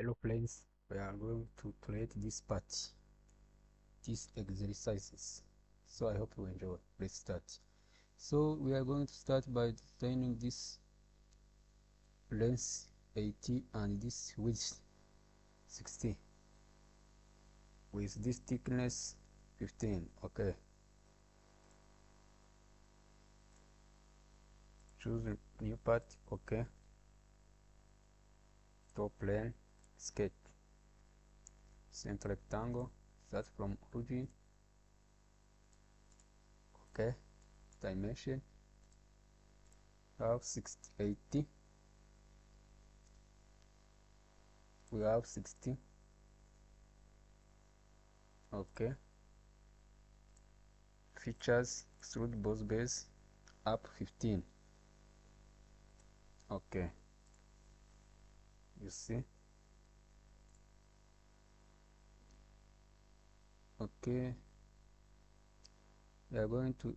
Hello friends, we are going to create this part, these exercises. So I hope you enjoy. Let's start. So we are going to start by designing this length 80 and this width 60 with this thickness 15. Okay, choose a new part. Okay, top plane, sketch, center rectangle, start from origin. Okay, dimension of 80. We have 60. Okay, features, extrude boss base up 15. Okay, you see. Okay, we are going to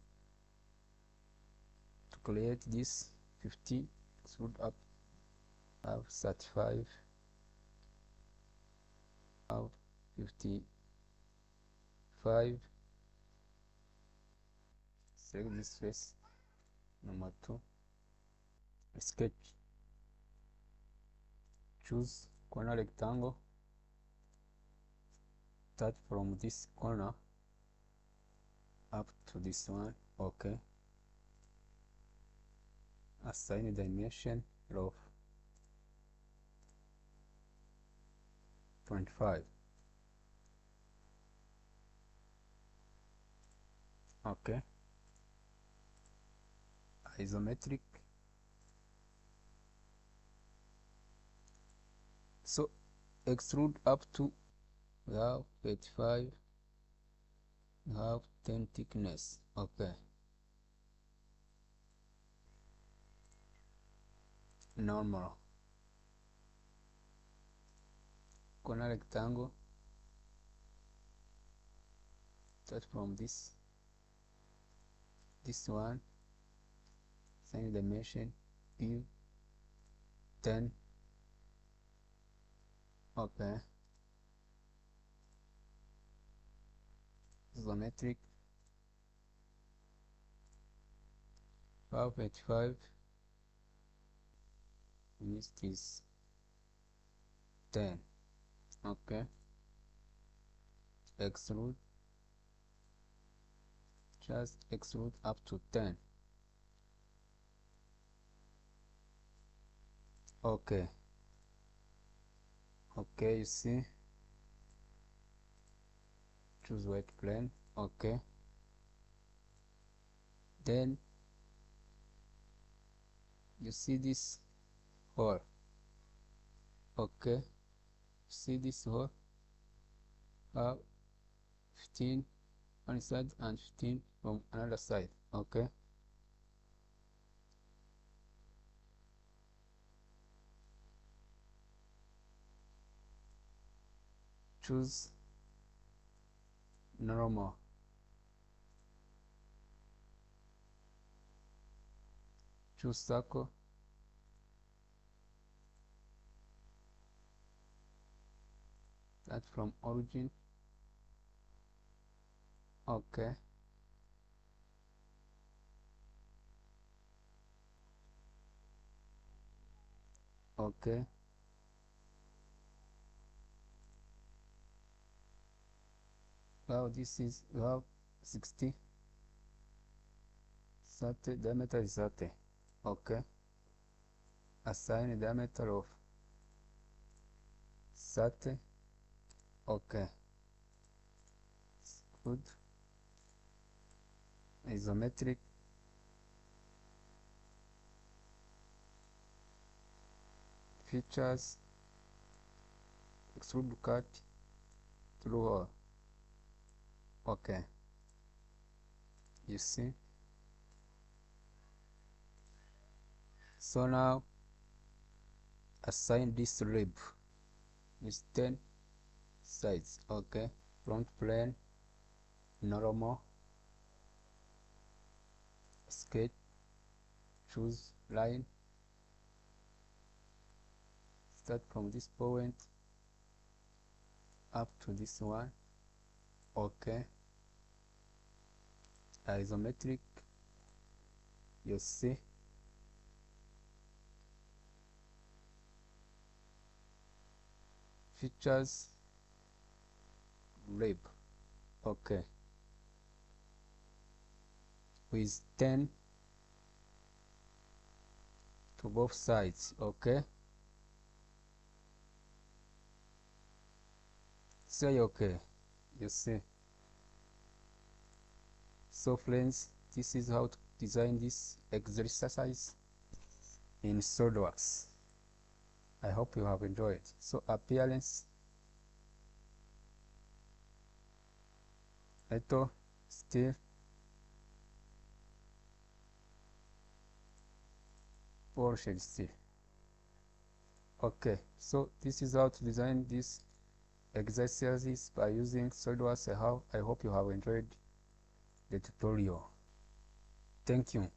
create this 50, extrude up, have 35, have 55. Select this face, number 2, sketch, choose corner rectangle, start from this corner up to this one. Okay, assign a dimension of 25. Okay, isometric. So extrude up to, we have 85, we have 10 thickness. Okay, normal corner rectangle, start from this one, same dimension, give 10. Okay, isometric, 85, this is 10. Okay, extrude, just extrude up to 10. Okay, okay, you see, choose white plane. Okay, then you see this hole. Okay, see this hole, 15 on one side and 15 from another side. Okay, choose normal, choose circle, start from origin. Okay, okay, now this is, you have 60, 30, diameter is 30. Okay, assign a diameter of 30. Okay, good, isometric, features, extrude cut through hole. Okay, you see. So now assign this rib with 10 sides. Okay, front plane, normal, sketch, choose line, start from this point, up to this one. Okay, isometric, you see. Features, grip, okay, with 10 to both sides. Okay, say okay, you see. So friends, this is how to design this exercise in Solidworks. I hope you have enjoyed. So appearance, metal, steel, Porsche steel. Okay, so this is how to design these exercises by using Solidworks. I hope you have enjoyed the tutorial. Thank you.